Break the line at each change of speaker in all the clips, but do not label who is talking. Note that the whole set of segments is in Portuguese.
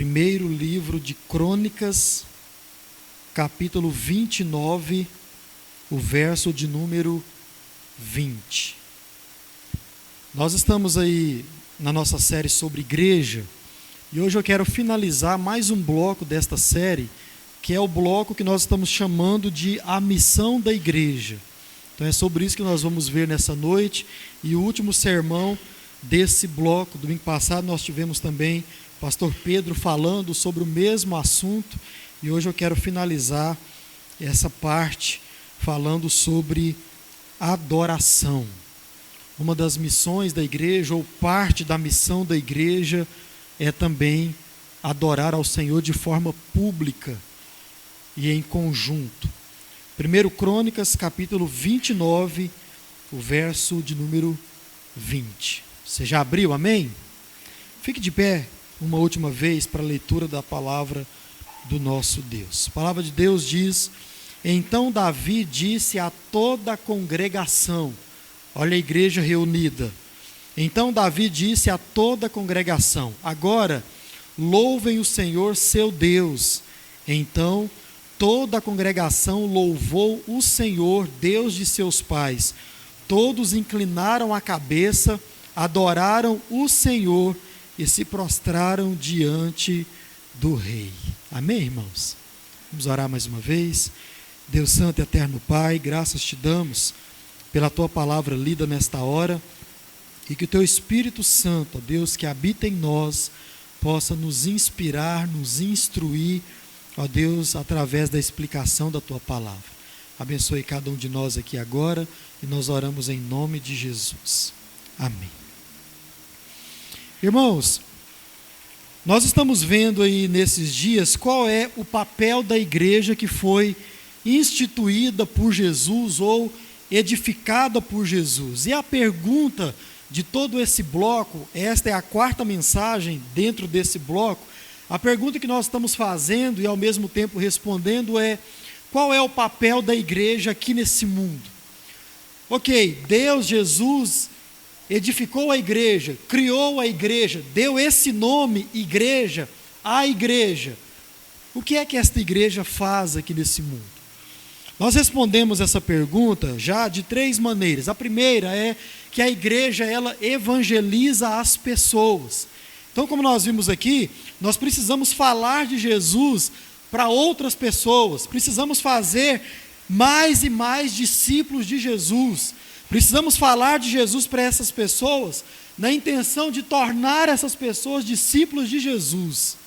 Primeiro livro de Crônicas, capítulo 29, o verso de número 20. Nós estamos aí na nossa série sobre igreja, e hoje eu quero finalizar mais um bloco desta série, que é o bloco que nós estamos chamando de a missão da igreja. Então é sobre isso que nós vamos ver nessa noite, e o último sermão desse bloco, domingo passado nós tivemos também o pastor Pedro falando sobre o mesmo assunto, e hoje eu quero finalizar essa parte falando sobre adoração. Uma das missões da igreja, ou parte da missão da igreja, é também adorar ao Senhor de forma pública e em conjunto. 1 Crônicas, capítulo 29, o verso de número 20. Você já abriu, amém? Fique de pé uma última vez para a leitura da palavra do nosso Deus. A palavra de Deus diz: então Davi disse a toda a congregação, olha a igreja reunida. Então Davi disse a toda a congregação: agora louvem o Senhor seu Deus. Então toda a congregação louvou o Senhor, Deus de seus pais. Todos inclinaram a cabeça, adoraram o Senhor e se prostraram diante do rei. Amém, irmãos? Vamos orar mais uma vez. Deus Santo e Eterno Pai, graças te damos pela Tua palavra lida nesta hora, e que o Teu Espírito Santo, ó Deus, que habita em nós, possa nos inspirar, nos instruir, ó Deus, através da explicação da Tua palavra. Abençoe cada um de nós aqui agora, e nós oramos em nome de Jesus. Amém. Irmãos, nós estamos vendo aí nesses dias qual é o papel da igreja que foi instituída por Jesus ou edificada por Jesus. E a pergunta de todo esse bloco, esta é a quarta mensagem dentro desse bloco, a pergunta que nós estamos fazendo e ao mesmo tempo respondendo é: qual é o papel da igreja aqui nesse mundo? Ok, Deus, Jesus, edificou a igreja, criou a igreja, deu esse nome, igreja, à igreja. O que é que esta igreja faz aqui nesse mundo? Nós respondemos essa pergunta já de três maneiras. A primeira é que a igreja, ela evangeliza as pessoas. Então, como nós vimos aqui, nós precisamos falar de Jesus para outras pessoas, precisamos fazer mais e mais discípulos de Jesus. Precisamos falar de Jesus para essas pessoas, na intenção de tornar essas pessoas discípulos de Jesus.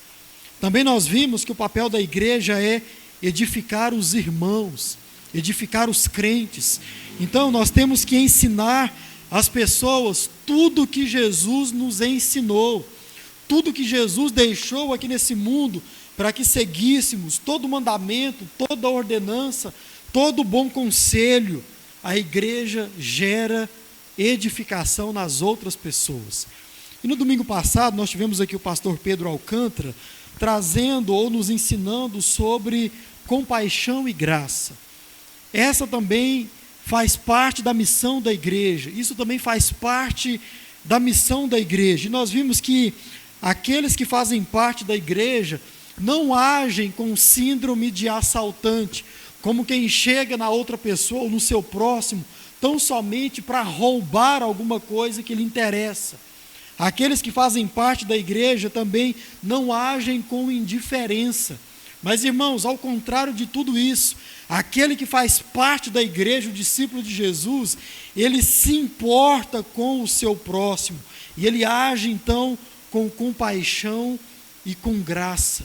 Também nós vimos que o papel da igreja é edificar os irmãos, edificar os crentes. Então nós temos que ensinar às pessoas tudo que Jesus nos ensinou, tudo que Jesus deixou aqui nesse mundo, para que seguíssemos todo o mandamento, toda a ordenança, todo o bom conselho. A igreja gera edificação nas outras pessoas. E no domingo passado nós tivemos aqui o pastor Pedro Alcântara trazendo ou nos ensinando sobre compaixão e graça. Essa também faz parte da missão da igreja, isso também faz parte da missão da igreja. E nós vimos que aqueles que fazem parte da igreja não agem com síndrome de assaltante, como quem chega na outra pessoa ou no seu próximo, tão somente para roubar alguma coisa que lhe interessa. Aqueles que fazem parte da igreja também não agem com indiferença. Mas, irmãos, ao contrário de tudo isso, aquele que faz parte da igreja, o discípulo de Jesus, ele se importa com o seu próximo, e ele age então com compaixão e com graça,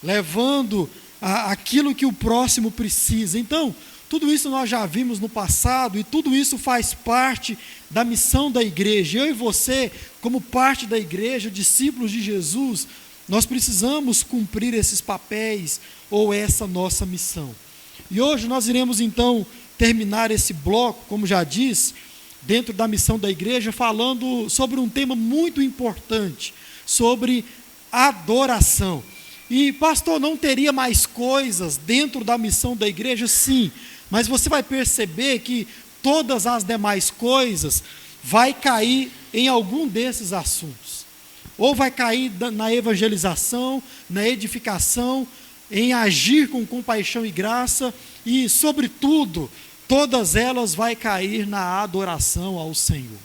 levando aquilo que o próximo precisa. Então, tudo isso nós já vimos no passado, e tudo isso faz parte da missão da igreja. Eu e você, como parte da igreja, discípulos de Jesus, nós precisamos cumprir esses papéis, ou essa nossa missão. E hoje nós iremos então terminar esse bloco, como já disse, dentro da missão da igreja, falando sobre um tema muito importante, sobre adoração. E pastor, não teria mais coisas dentro da missão da igreja? Sim, mas você vai perceber que todas as demais coisas vai cair em algum desses assuntos. ou vai cair na evangelização, na edificação, em agir com compaixão e graça, e, sobretudo, todas elas vai cair na adoração ao Senhor.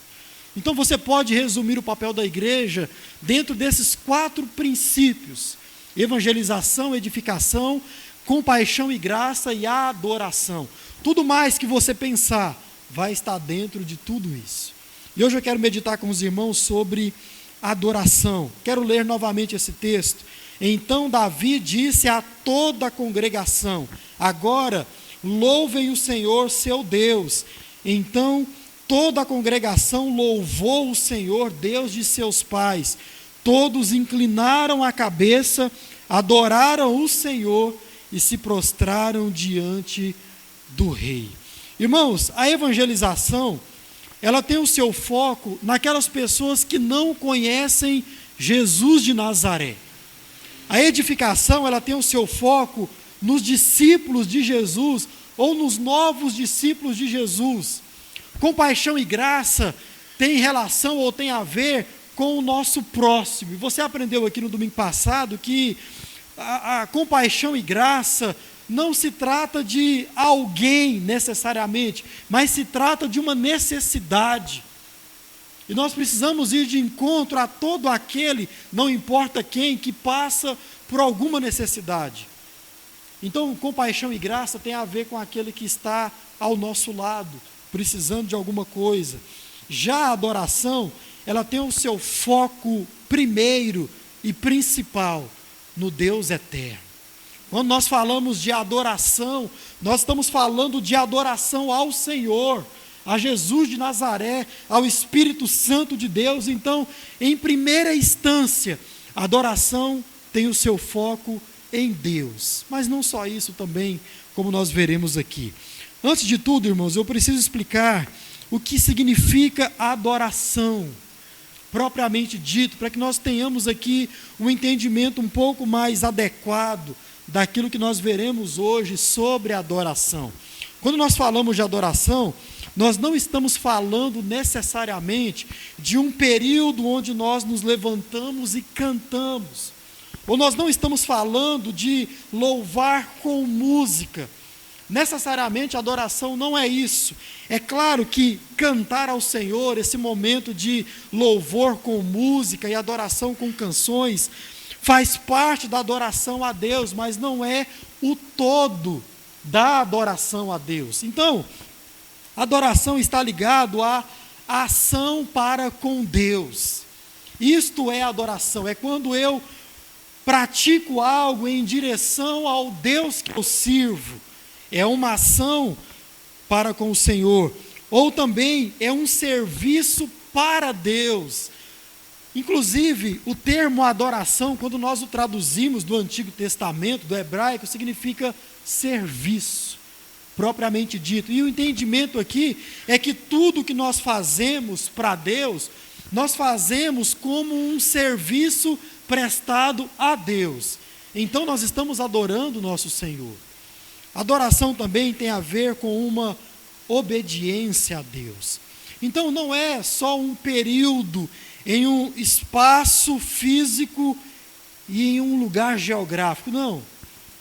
Então você pode resumir o papel da igreja dentro desses 4 princípios: evangelização, edificação, compaixão e graça e adoração. Tudo mais que você pensar vai estar dentro de tudo isso. E hoje eu quero meditar com os irmãos sobre adoração. Quero ler novamente esse texto. Então Davi disse a toda a congregação: agora louvem o Senhor seu Deus. Então toda a congregação louvou o Senhor, Deus de seus pais. Todos inclinaram a cabeça, adoraram o Senhor e se prostraram diante do rei. Irmãos, a evangelização, ela tem o seu foco naquelas pessoas que não conhecem Jesus de Nazaré. A edificação, ela tem o seu foco nos discípulos de Jesus ou nos novos discípulos de Jesus. Compaixão e graça tem relação ou tem a ver com o nosso próximo. E você aprendeu aqui no domingo passado que a compaixão e graça não se trata de alguém necessariamente, mas se trata de uma necessidade. E nós precisamos ir de encontro a todo aquele, não importa quem, que passa por alguma necessidade. Então, compaixão e graça tem a ver com aquele que está ao nosso lado, precisando de alguma coisa. Já a adoração, ela tem o seu foco primeiro e principal no Deus eterno. Quando nós falamos de adoração, nós estamos falando de adoração ao Senhor, a Jesus de Nazaré, ao Espírito Santo de Deus. Então, em primeira instância, a adoração tem o seu foco em Deus. Mas não só isso também, como nós veremos aqui. Antes de tudo, irmãos, eu preciso explicar o que significa adoração, propriamente dito, para que nós tenhamos aqui um entendimento um pouco mais adequado daquilo que nós veremos hoje sobre a adoração. Quando nós falamos de adoração, nós não estamos falando necessariamente de um período onde nós nos levantamos e cantamos, ou nós não estamos falando de louvar com música. Necessariamente a adoração não é isso. É claro que cantar ao Senhor, esse momento de louvor com música e adoração com canções, faz parte da adoração a Deus, mas não é o todo da adoração a Deus. Então, a adoração está ligado à ação para com Deus. Isto é adoração, é quando eu pratico algo em direção ao Deus que eu sirvo. É uma ação para com o Senhor, ou também é um serviço para Deus. Inclusive, o termo adoração, quando nós o traduzimos do Antigo Testamento, do hebraico, significa serviço, propriamente dito. E o entendimento aqui é que tudo que nós fazemos para Deus, nós fazemos como um serviço prestado a Deus. Então nós estamos adorando o nosso Senhor. Adoração também tem a ver com uma obediência a Deus. Então não é só um período em um espaço físico e em um lugar geográfico, não.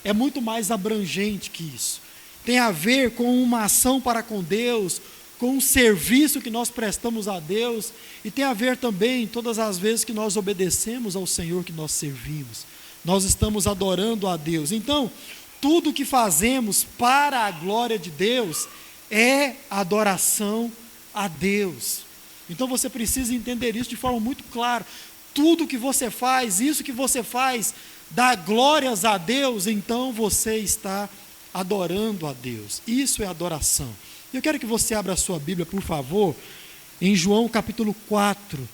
É muito mais abrangente que isso. Tem a ver com uma ação para com Deus, com um serviço que nós prestamos a Deus, e tem a ver também todas as vezes que nós obedecemos ao Senhor que nós servimos. Nós estamos adorando a Deus. Então, tudo que fazemos para a glória de Deus é adoração a Deus. Então você precisa entender isso de forma muito clara. Tudo que você faz, isso que você faz, dá glórias a Deus, então você está adorando a Deus. Isso é adoração. Eu quero que você abra a sua Bíblia, por favor, em João capítulo 4,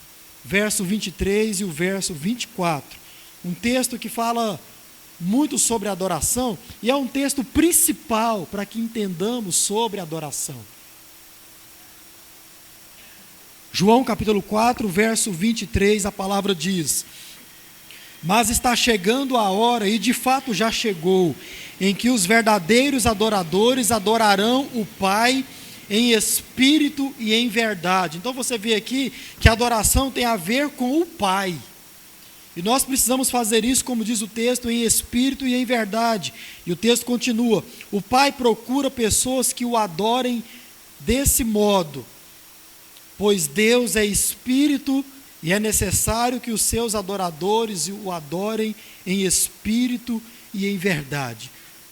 verso 23 e o verso 24. Um texto que fala muito sobre adoração, e é um texto principal para que entendamos sobre adoração. João capítulo 4, verso 23, a palavra diz: mas está chegando a hora, e de fato já chegou, em que os verdadeiros adoradores adorarão o Pai em espírito e em verdade. Então você vê aqui que a adoração tem a ver com o Pai. E nós precisamos fazer isso, como diz o texto, em espírito e em verdade. E o texto continua: o Pai procura pessoas que o adorem desse modo, pois Deus é espírito e é necessário que os seus adoradores o adorem em espírito e em verdade.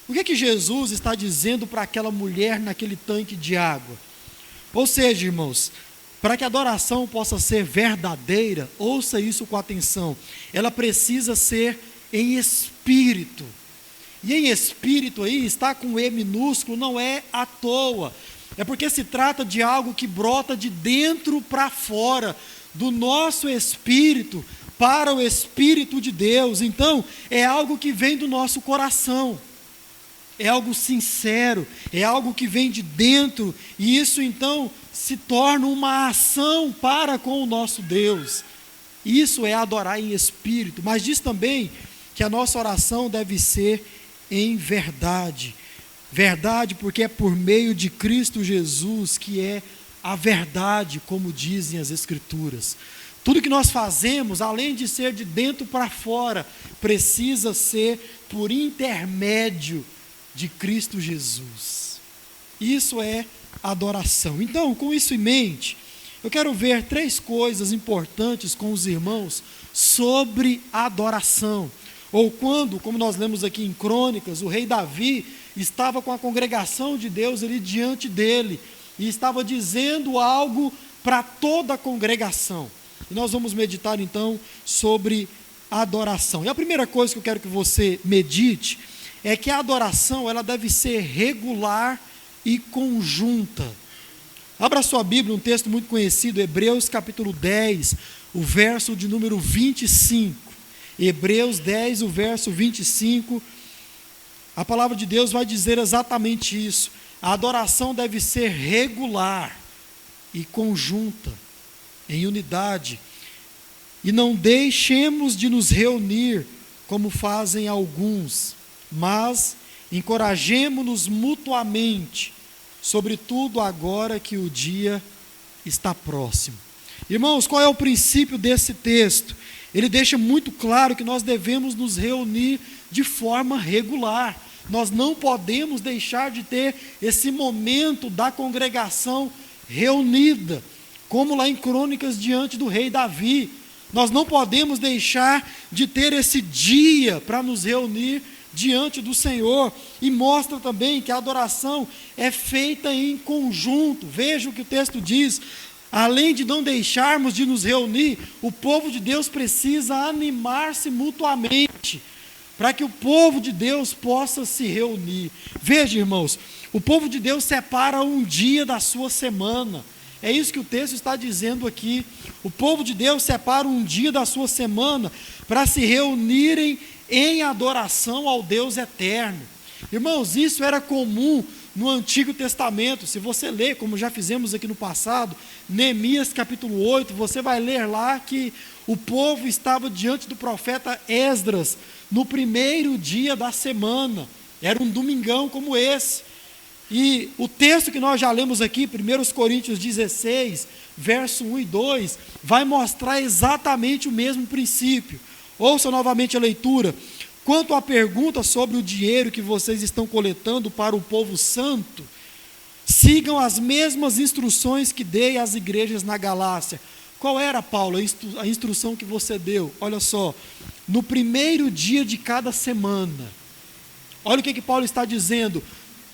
O que Jesus está dizendo para aquela mulher naquele tanque de água? Ou seja, irmãos, para que a adoração possa ser verdadeira, ouça isso com atenção, ela precisa ser em espírito. E em espírito aí, está com E minúsculo, não é à toa. É porque se trata de algo que brota de dentro para fora, do nosso espírito para o Espírito de Deus. Então, é algo que vem do nosso coração. É algo sincero, é algo que vem de dentro, e isso então se torna uma ação para com o nosso Deus. Isso é adorar em espírito, mas diz também que a nossa oração deve ser em verdade. Verdade porque é por meio de Cristo Jesus que é a verdade, como dizem as Escrituras. Tudo que nós fazemos, além de ser de dentro para fora, precisa ser por intermédio de Cristo Jesus. Isso é adoração. Então, com isso em mente, eu quero ver 3 coisas importantes com os irmãos sobre adoração. Ou quando, como nós lemos aqui em Crônicas, o rei Davi estava com a congregação de Deus ali diante dele, e estava dizendo algo para toda a congregação. E nós vamos meditar então sobre adoração. E a primeira coisa que eu quero que você medite é que a adoração ela deve ser regular e conjunta. Abra sua Bíblia, um texto muito conhecido, Hebreus capítulo 10, o verso de número 25. Hebreus 10, o verso 25. A palavra de Deus vai dizer exatamente isso. A adoração deve ser regular e conjunta, em unidade. E não deixemos de nos reunir, como fazem alguns, mas encorajemo-nos mutuamente, sobretudo agora que o dia está próximo. Irmãos, qual é o princípio desse texto? Ele deixa muito claro que nós devemos nos reunir de forma regular. Nós não podemos deixar de ter esse momento da congregação reunida, como lá em Crônicas diante do rei Davi. Nós não podemos deixar de ter esse dia para nos reunir diante do Senhor, e mostra também que a adoração é feita em conjunto. Veja o que o texto diz: além de não deixarmos de nos reunir, o povo de Deus precisa animar-se mutuamente, para que o povo de Deus possa se reunir. Veja, irmãos, o povo de Deus separa um dia da sua semana. É isso que o texto está dizendo aqui. O povo de Deus separa um dia da sua semana para se reunirem em adoração ao Deus eterno. Irmãos, isso era comum no Antigo Testamento. Se você ler, como já fizemos aqui no passado, Neemias capítulo 8, você vai ler lá que o povo estava diante do profeta Esdras no primeiro dia da semana. Era um domingão como esse. E o texto que nós já lemos aqui, 1 Coríntios 16, verso 1 e 2, vai mostrar exatamente o mesmo princípio. Ouça novamente a leitura. Quanto à pergunta sobre o dinheiro que vocês estão coletando para o povo santo, sigam as mesmas instruções que dei às igrejas na Galácia. Qual era, Paulo, a instrução que você deu? Olha só, no primeiro dia de cada semana. Olha o que Paulo está dizendo.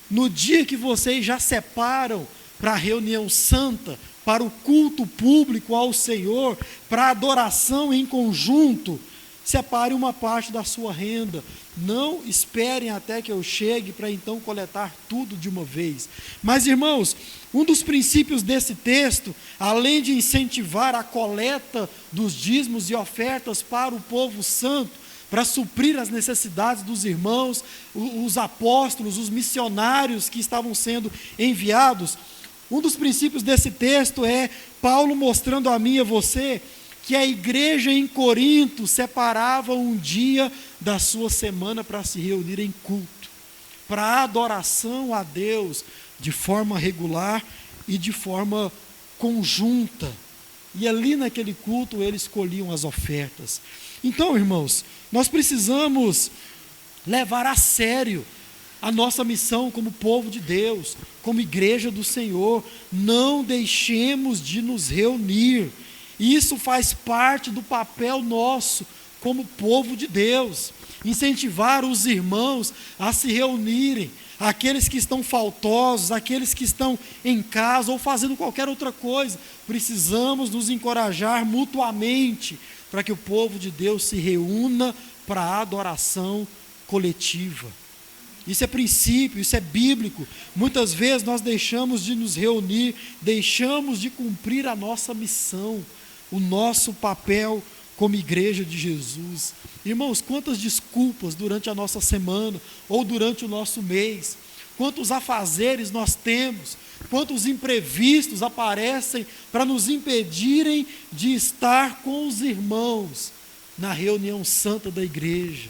No dia que vocês já separam para a reunião santa, para o culto público ao Senhor, para a adoração em conjunto, separe uma parte da sua renda. Não esperem até que eu chegue para então coletar tudo de uma vez. Mas, irmãos, um dos princípios desse texto, além de incentivar a coleta dos dízimos e ofertas para o povo santo, para suprir as necessidades dos irmãos, os apóstolos, os missionários que estavam sendo enviados, um dos princípios desse texto é Paulo mostrando a mim e a você que a igreja em Corinto separava um dia da sua semana para se reunir em culto, para adoração a Deus de forma regular e de forma conjunta. E ali naquele culto eles escolhiam as ofertas. Então, irmãos, nós precisamos levar a sério a nossa missão como povo de Deus, como igreja do Senhor. Não deixemos de nos reunir. Isso faz parte do papel nosso como povo de Deus. Incentivar os irmãos a se reunirem, aqueles que estão faltosos, aqueles que estão em casa ou fazendo qualquer outra coisa. Precisamos nos encorajar mutuamente para que o povo de Deus se reúna para a adoração coletiva. Isso é princípio, isso é bíblico. Muitas vezes nós deixamos de nos reunir, deixamos de cumprir a nossa missão, o nosso papel como igreja de Jesus. Irmãos, quantas desculpas durante a nossa semana ou durante o nosso mês, quantos afazeres nós temos, quantos imprevistos aparecem para nos impedirem de estar com os irmãos na reunião santa da igreja.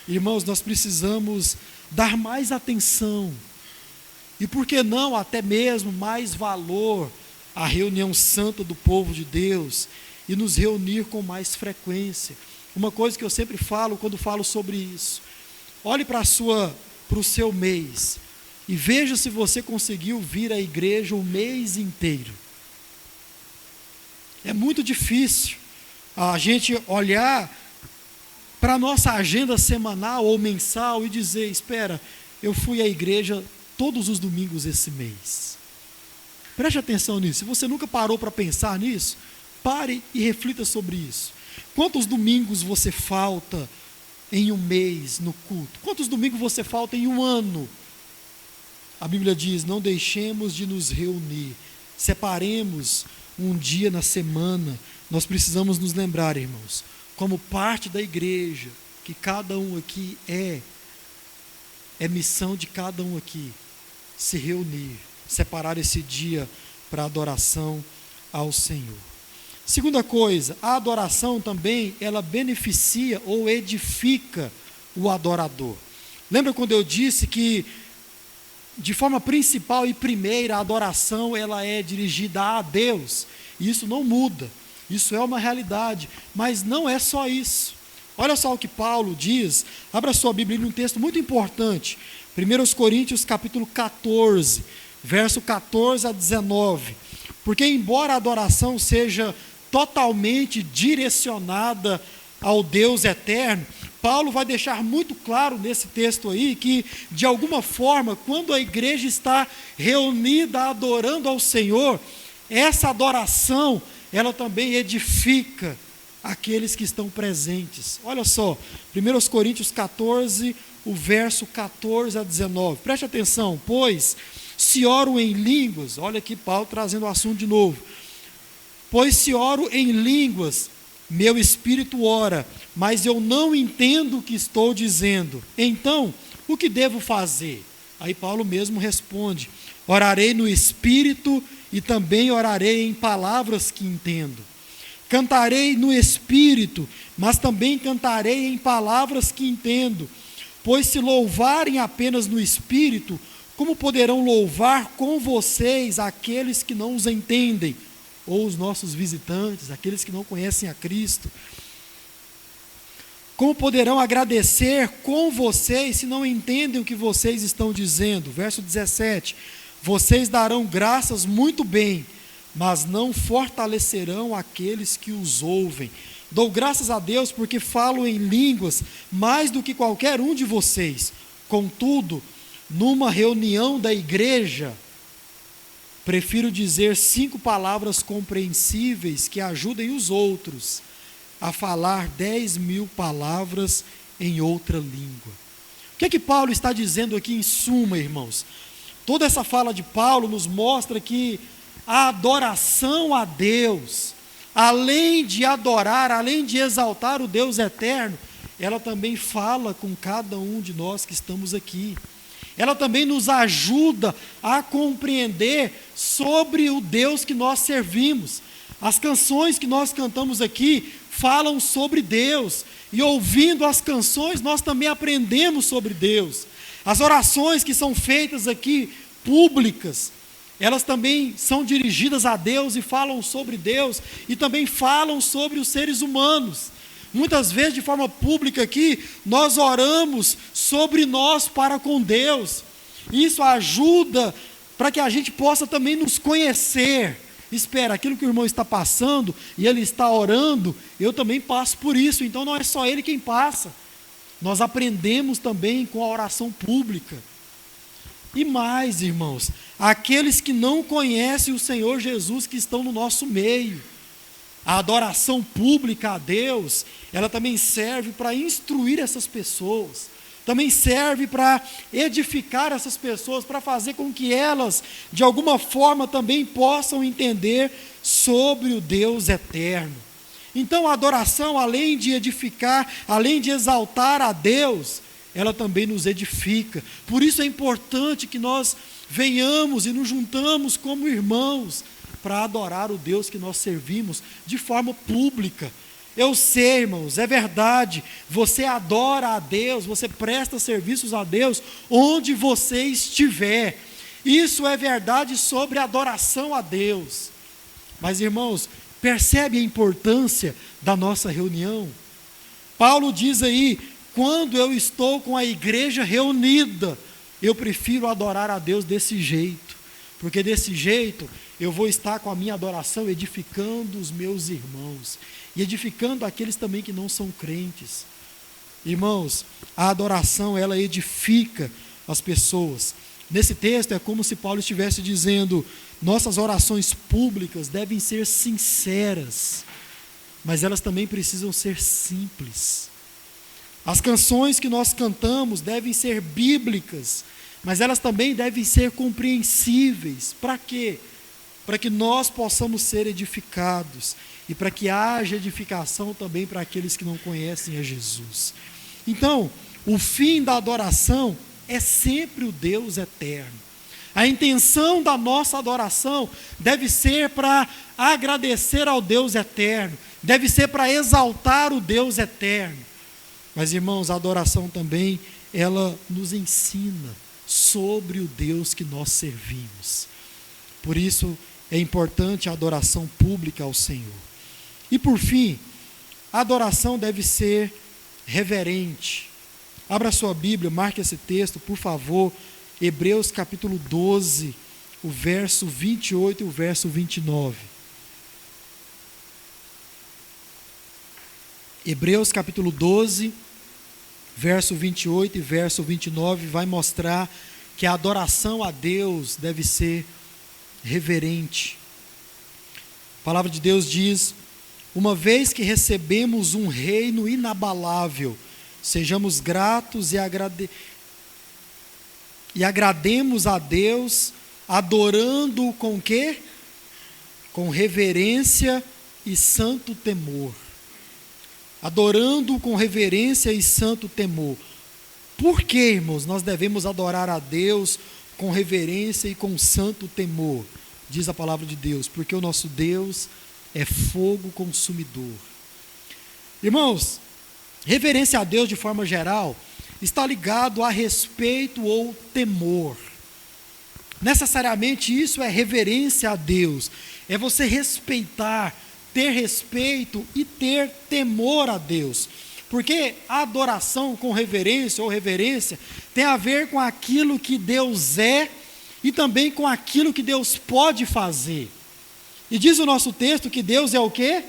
Irmãos, nós precisamos dar mais atenção e, por que não, até mesmo mais valor à reunião santa do povo de Deus e nos reunir com mais frequência. Uma coisa que eu sempre falo quando falo sobre isso: olhe para o seu mês e veja se você conseguiu vir à igreja o mês inteiro. É muito difícil a gente olhar para a nossa agenda semanal ou mensal e dizer: espera, eu fui à igreja todos os domingos esse mês. Preste atenção nisso. Se você nunca parou para pensar nisso, pare e reflita sobre isso. Quantos domingos você falta em um mês no culto? Quantos domingos você falta em um ano? A Bíblia diz: não deixemos de nos reunir, separemos um dia na semana. Nós precisamos nos lembrar, irmãos, como parte da igreja, que cada um aqui é missão de cada um aqui, se reunir, separar esse dia para adoração ao Senhor. Segunda coisa, a adoração também, ela beneficia ou edifica o adorador. Lembra quando eu disse que, de forma principal e primeira, a adoração ela é dirigida a Deus? Isso não muda, isso é uma realidade, mas não é só isso. Olha só o que Paulo diz, abra sua Bíblia num texto muito importante, 1 Coríntios capítulo 14, verso 14 a 19. Porque embora a adoração seja totalmente direcionada ao Deus eterno, Paulo vai deixar muito claro nesse texto aí que, de alguma forma, quando a igreja está reunida adorando ao Senhor, essa adoração, ela também edifica aqueles que estão presentes. Olha só, 1 Coríntios 14, o verso 14 a 19. Preste atenção: pois se oro em línguas, olha aqui Paulo trazendo o assunto de novo. Pois se oro em línguas, meu espírito ora, mas eu não entendo o que estou dizendo. Então, o que devo fazer? Aí Paulo mesmo responde: orarei no espírito e também orarei em palavras que entendo. Cantarei no espírito, mas também cantarei em palavras que entendo. Pois se louvarem apenas no espírito, como poderão louvar com vocês aqueles que não os entendem? Ou os nossos visitantes, aqueles que não conhecem a Cristo? Como poderão agradecer com vocês se não entendem o que vocês estão dizendo? Verso 17: vocês darão graças muito bem, mas não fortalecerão aqueles que os ouvem. Dou graças a Deus porque falo em línguas mais do que qualquer um de vocês. Contudo, numa reunião da igreja, prefiro dizer 5 palavras compreensíveis que ajudem os outros a falar 10.000 palavras em outra língua. O que é que Paulo está dizendo aqui em suma, irmãos? Toda essa fala de Paulo nos mostra que a adoração a Deus, além de adorar, além de exaltar o Deus eterno, ela também fala com cada um de nós que estamos aqui. Ela também nos ajuda a compreender sobre o Deus que nós servimos. As canções que nós cantamos aqui falam sobre Deus, e ouvindo as canções nós também aprendemos sobre Deus. As orações que são feitas aqui, públicas, elas também são dirigidas a Deus e falam sobre Deus, e também falam sobre os seres humanos. Muitas vezes, de forma pública aqui, nós oramos sobre nós para com Deus. Isso ajuda para que a gente possa também nos conhecer. Espera, aquilo que o irmão está passando e ele está orando, eu também passo por isso. Então não é só ele quem passa. Nós aprendemos também com a oração pública. E mais, irmãos, aqueles que não conhecem o Senhor Jesus, que estão no nosso meio. A adoração pública a Deus, ela também serve para instruir essas pessoas. Também serve para edificar essas pessoas, para fazer com que elas, de alguma forma, também possam entender sobre o Deus eterno. Então a adoração, além de edificar, além de exaltar a Deus, ela também nos edifica. Por isso é importante que nós venhamos e nos juntamos como irmãos para adorar o Deus que nós servimos de forma pública. Eu sei, irmãos, é verdade, você adora a Deus, você presta serviços a Deus onde você estiver. Isso é verdade sobre a adoração a Deus. Mas, irmãos, percebe a importância da nossa reunião? Paulo diz aí, quando eu estou com a igreja reunida, eu prefiro adorar a Deus desse jeito, porque desse jeito eu vou estar com a minha adoração edificando os meus irmãos, e edificando aqueles também que não são crentes. Irmãos, a adoração, ela edifica as pessoas. Nesse texto é como se Paulo estivesse dizendo, nossas orações públicas devem ser sinceras, mas elas também precisam ser simples. As canções que nós cantamos devem ser bíblicas, mas elas também devem ser compreensíveis. Para quê? Para que nós possamos ser edificados e para que haja edificação também para aqueles que não conhecem a Jesus. Então, o fim da adoração é sempre o Deus eterno. A intenção da nossa adoração deve ser para agradecer ao Deus eterno, deve ser para exaltar o Deus eterno. Mas, irmãos, a adoração também, ela nos ensina sobre o Deus que nós servimos. Por isso, é importante a adoração pública ao Senhor. E por fim, a adoração deve ser reverente. Abra sua Bíblia, marque esse texto, por favor, Hebreus capítulo 12, o verso 28 e o verso 29. Hebreus capítulo 12, verso 28 e verso 29, vai mostrar que a adoração a Deus deve ser reverente. A palavra de Deus diz, uma vez que recebemos um reino inabalável, sejamos gratos e agrademos a Deus, adorando-o com quê? Com reverência e santo temor. Adorando-o com reverência e santo temor. Por que, irmãos, nós devemos adorar a Deus com reverência e com santo temor? Diz a palavra de Deus, porque o nosso Deus é fogo consumidor. Irmãos, reverência a Deus de forma geral está ligado a respeito ou temor. Necessariamente isso é reverência a Deus, é você respeitar, ter respeito e ter temor a Deus. Porque a adoração com reverência ou reverência tem a ver com aquilo que Deus é e também com aquilo que Deus pode fazer. E diz o nosso texto que Deus é o quê?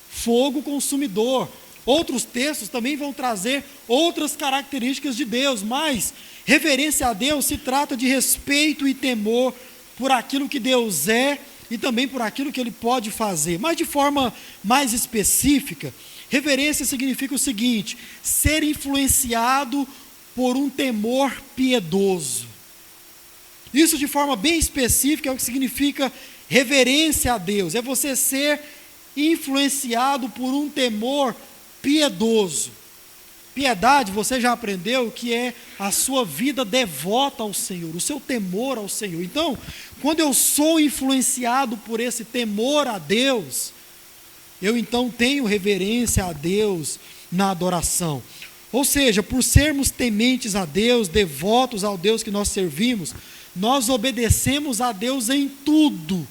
Fogo consumidor. Outros textos também vão trazer outras características de Deus, mas reverência a Deus se trata de respeito e temor por aquilo que Deus é e também por aquilo que Ele pode fazer. Mas de forma mais específica, reverência significa o seguinte, ser influenciado por um temor piedoso. Isso de forma bem específica é o que significa reverência a Deus, é você ser influenciado por um temor piedoso. Piedade, você já aprendeu que é a sua vida devota ao Senhor, o seu temor ao Senhor. Então, quando eu sou influenciado por esse temor a Deus, eu então tenho reverência a Deus na adoração. Ou seja, por sermos tementes a Deus, devotos ao Deus que nós servimos, nós obedecemos a Deus em tudo,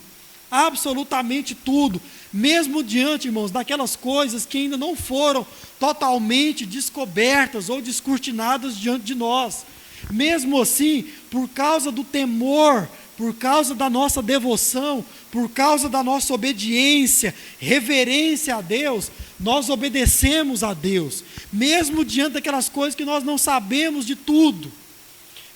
absolutamente tudo, mesmo diante, irmãos, daquelas coisas que ainda não foram totalmente descobertas ou descortinadas diante de nós. Mesmo assim, por causa do temor, por causa da nossa devoção, por causa da nossa obediência, reverência a Deus, nós obedecemos a Deus, mesmo diante daquelas coisas que nós não sabemos de tudo,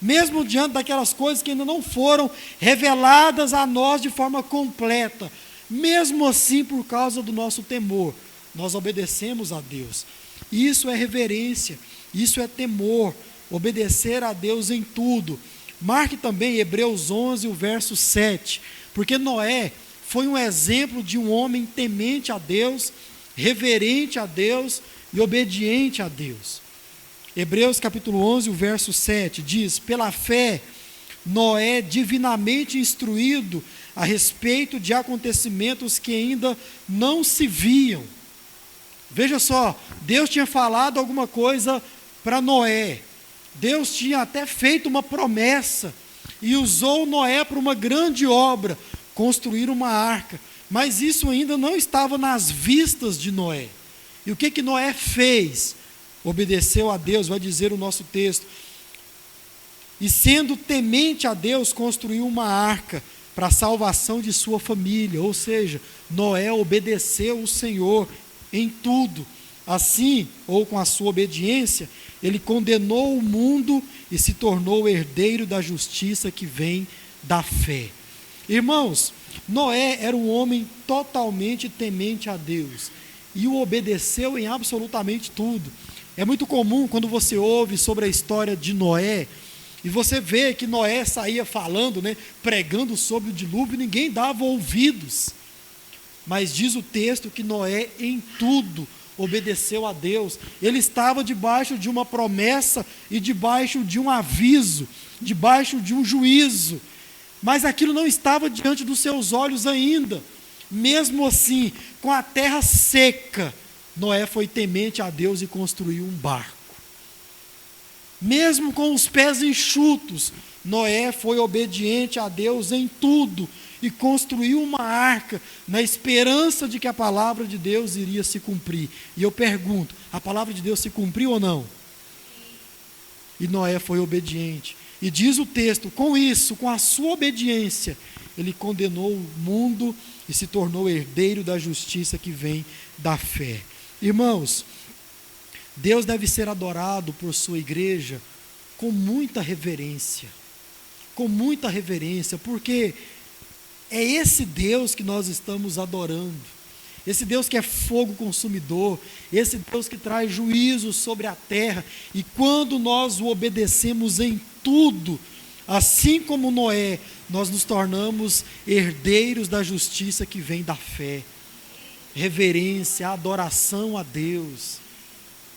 mesmo diante daquelas coisas que ainda não foram reveladas a nós de forma completa, mesmo assim, por causa do nosso temor, nós obedecemos a Deus. Isso é reverência, isso é temor, obedecer a Deus em tudo. Marque também Hebreus 11, o verso 7, porque Noé foi um exemplo de um homem temente a Deus, reverente a Deus e obediente a Deus. Hebreus capítulo 11, o verso 7 diz: pela fé, Noé, divinamente instruído a respeito de acontecimentos que ainda não se viam. Veja só, Deus tinha falado alguma coisa para Noé, Deus tinha até feito uma promessa e usou Noé para uma grande obra, construir uma arca, mas isso ainda não estava nas vistas de Noé. E o que Noé fez? Obedeceu a Deus, vai dizer o nosso texto, e sendo temente a Deus, construiu uma arca para a salvação de sua família, ou seja, Noé obedeceu o Senhor em tudo. Assim, ou com a sua obediência, ele condenou o mundo e se tornou herdeiro da justiça que vem da fé. Irmãos, Noé era um homem totalmente temente a Deus e o obedeceu em absolutamente tudo. É muito comum quando você ouve sobre a história de Noé e você vê que Noé saía falando, pregando sobre o dilúvio, e ninguém dava ouvidos. Mas diz o texto que Noé em tudo obedeceu a Deus. Ele estava debaixo de uma promessa e debaixo de um aviso, debaixo de um juízo, mas aquilo não estava diante dos seus olhos ainda. Mesmo assim, com a terra seca, Noé foi temente a Deus e construiu um barco. Mesmo com os pés enxutos, Noé foi obediente a Deus em tudo e construiu uma arca na esperança de que a palavra de Deus iria se cumprir. E eu pergunto, a palavra de Deus se cumpriu ou não? E Noé foi obediente. E diz o texto, com isso, com a sua obediência, ele condenou o mundo e se tornou herdeiro da justiça que vem da fé. Irmãos, Deus deve ser adorado por sua igreja com muita reverência, porque é esse Deus que nós estamos adorando, esse Deus que é fogo consumidor, esse Deus que traz juízo sobre a terra, e quando nós o obedecemos em tudo, assim como Noé, nós nos tornamos herdeiros da justiça que vem da fé. Reverência, adoração a Deus.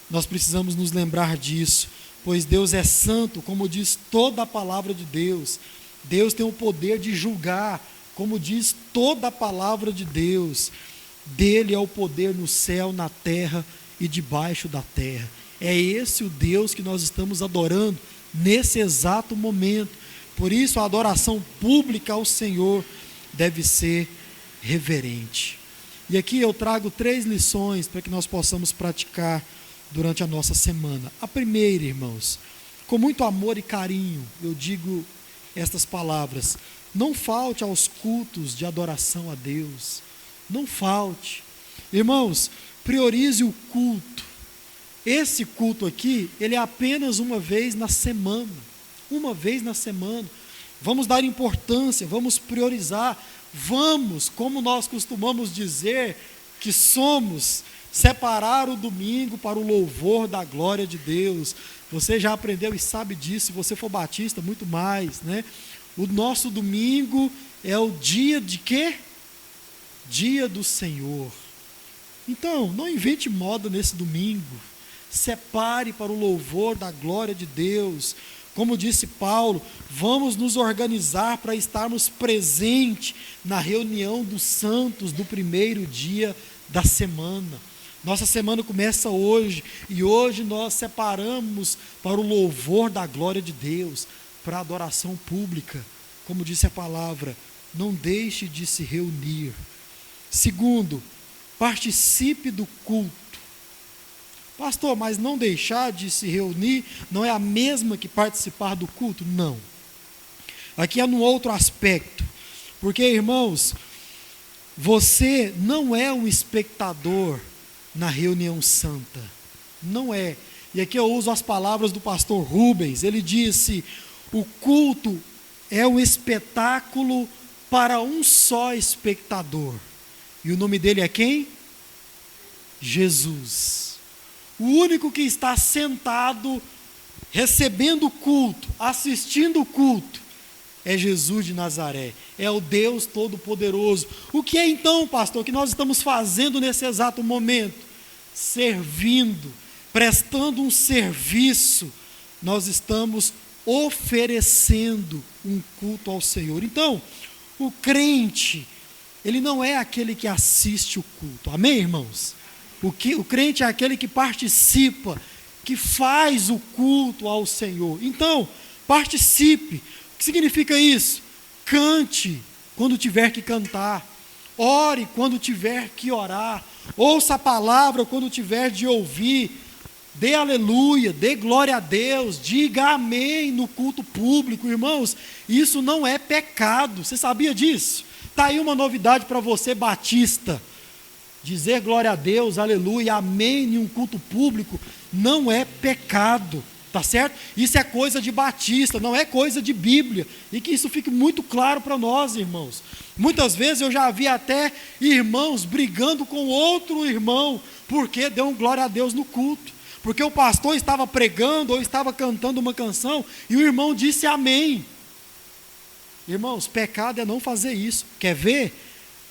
Nós precisamos nos lembrar disso, pois Deus é santo, como diz toda a palavra de Deus. Deus tem o poder de julgar, como diz toda a palavra de Deus. Dele é o poder no céu, na terra e debaixo da terra. É esse o Deus que nós estamos adorando nesse exato momento. Por isso a adoração pública ao Senhor deve ser reverente. E aqui eu trago 3 lições para que nós possamos praticar durante a nossa semana. A primeira, irmãos, com muito amor e carinho, eu digo estas palavras: não falte aos cultos de adoração a Deus, não falte. Irmãos, priorize o culto. Esse culto aqui, ele é apenas uma vez na semana, vamos dar importância, vamos priorizar, vamos, como nós costumamos dizer, que somos, separar o domingo para o louvor da glória de Deus. Você já aprendeu e sabe disso, se você for batista, muito mais, O nosso domingo é o dia de quê? Dia do Senhor. Então, não invente moda nesse domingo. Separe para o louvor da glória de Deus. Como disse Paulo, vamos nos organizar para estarmos presentes na reunião dos santos do primeiro dia da semana. Nossa semana começa hoje, e hoje nós separamos para o louvor da glória de Deus, para a adoração pública. Como disse a palavra, não deixe de se reunir. Segundo, participe do culto. Pastor, mas não deixar de se reunir não é a mesma que participar do culto? Não. Aqui é num outro aspecto. Porque, irmãos, você não é um espectador na reunião santa. Não é. E aqui eu uso as palavras do pastor Rubens. Ele disse: o culto é um espetáculo para um só espectador. E o nome dele é quem? Jesus. O único que está sentado, recebendo o culto, assistindo o culto, é Jesus de Nazaré. É o Deus Todo-Poderoso. O que é então, pastor, que nós estamos fazendo nesse exato momento? Servindo, prestando um serviço. Nós estamos oferecendo um culto ao Senhor. Então, o crente, ele não é aquele que assiste o culto. Amém, irmãos? O crente é aquele que participa, que faz o culto ao Senhor. Então, participe. O que significa isso? Cante quando tiver que cantar. Ore quando tiver que orar. Ouça a palavra quando tiver de ouvir. Dê aleluia, dê glória a Deus, diga amém no culto público. Irmãos, isso não é pecado. Você sabia disso? Está aí uma novidade para você, batista. Dizer glória a Deus, aleluia, amém em um culto público não é pecado, tá certo? Isso é coisa de batista, não é coisa de Bíblia. E que isso fique muito claro para nós, irmãos. Muitas vezes eu já vi até irmãos brigando com outro irmão, porque deu um glória a Deus no culto. Porque o pastor estava pregando ou estava cantando uma canção e o irmão disse amém. Irmãos, pecado é não fazer isso. Quer ver?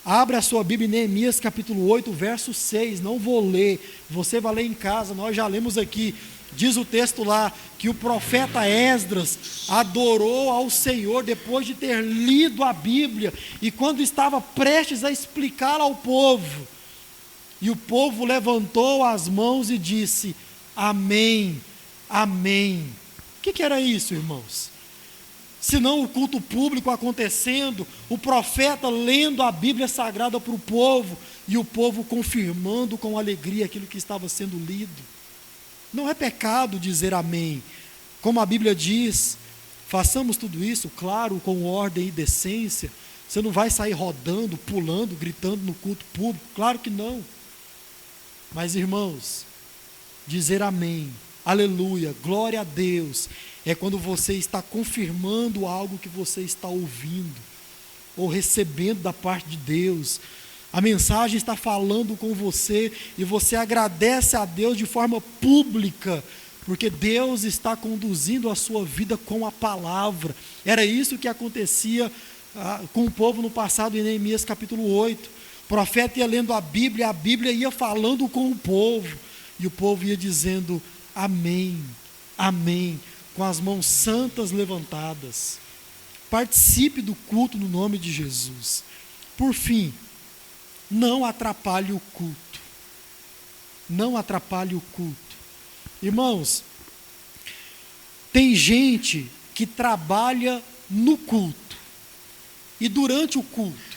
Abra a sua Bíblia em Neemias capítulo 8, verso 6. Não vou ler, você vai ler em casa, nós já lemos aqui. Diz o texto lá que o profeta Esdras adorou ao Senhor depois de ter lido a Bíblia. E quando estava prestes a explicar ao povo, e o povo levantou as mãos e disse: amém, amém. O que era isso, irmãos? Senão o culto público acontecendo, o profeta lendo a Bíblia Sagrada para o povo, e o povo confirmando com alegria aquilo que estava sendo lido. Não é pecado dizer amém. Como a Bíblia diz, façamos tudo isso, claro, com ordem e decência. Você não vai sair rodando, pulando, gritando no culto público, claro que não. Mas, irmãos, dizer amém, aleluia, glória a Deus, é quando você está confirmando algo que você está ouvindo, ou recebendo da parte de Deus. A mensagem está falando com você, e você agradece a Deus de forma pública, porque Deus está conduzindo a sua vida com a palavra. Era isso que acontecia com o povo no passado, em Neemias capítulo 8. O profeta ia lendo a Bíblia ia falando com o povo, e o povo ia dizendo amém, amém, com as mãos santas levantadas. Participe do culto no nome de Jesus. Por fim, não atrapalhe o culto. Não atrapalhe o culto. Irmãos, tem gente que trabalha no culto e durante o culto.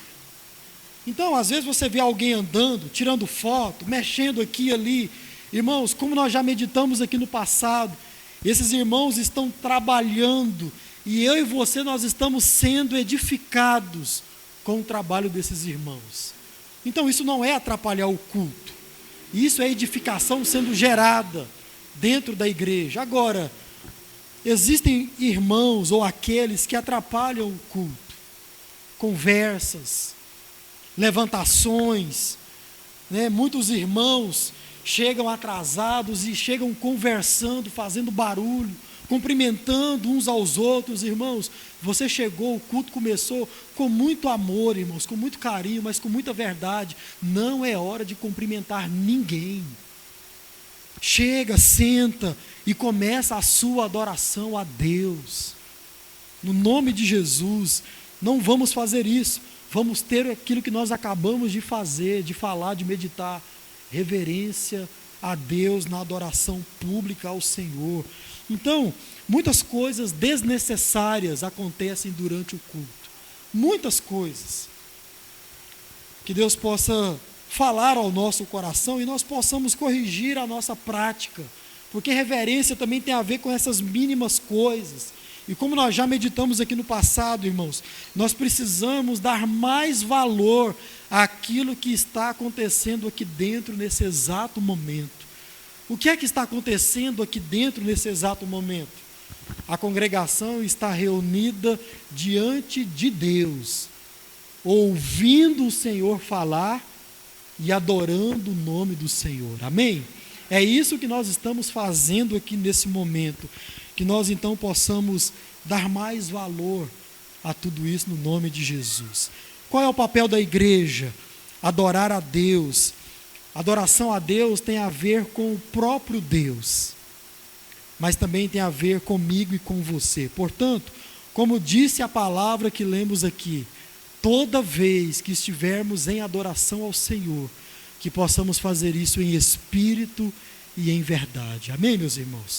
Então, às vezes você vê alguém andando, tirando foto, mexendo aqui e ali. Irmãos, como nós já meditamos aqui no passado, esses irmãos estão trabalhando, e eu e você, nós estamos sendo edificados com o trabalho desses irmãos. Então isso não é atrapalhar o culto, isso é edificação sendo gerada dentro da igreja. Agora, existem irmãos ou aqueles que atrapalham o culto, conversas, levantações, né? Muitos irmãos chegam atrasados e chegam conversando, fazendo barulho, cumprimentando uns aos outros. Irmãos, você chegou, o culto começou com muito amor, irmãos, com muito carinho, mas com muita verdade. Não é hora de cumprimentar ninguém. Chega, senta e começa a sua adoração a Deus. No nome de Jesus, não vamos fazer isso. Vamos ter aquilo que nós acabamos de fazer, de falar, de meditar. Reverência a Deus na adoração pública ao Senhor. Então, muitas coisas desnecessárias acontecem durante o culto. muitas coisas. Que Deus possa falar ao nosso coração e nós possamos corrigir a nossa prática, porque reverência também tem a ver com essas mínimas coisas. E como nós já meditamos aqui no passado, irmãos, nós precisamos dar mais valor àquilo que está acontecendo aqui dentro nesse exato momento. O que é que está acontecendo aqui dentro nesse exato momento? A congregação está reunida diante de Deus, ouvindo o Senhor falar e adorando o nome do Senhor. Amém? É isso que nós estamos fazendo aqui nesse momento. Que nós então possamos dar mais valor a tudo isso no nome de Jesus. Qual é o papel da igreja? Adorar a Deus. Adoração a Deus tem a ver com o próprio Deus, mas também tem a ver comigo e com você. Portanto, como disse a palavra que lemos aqui, toda vez que estivermos em adoração ao Senhor, que possamos fazer isso em espírito e em verdade. Amém, meus irmãos?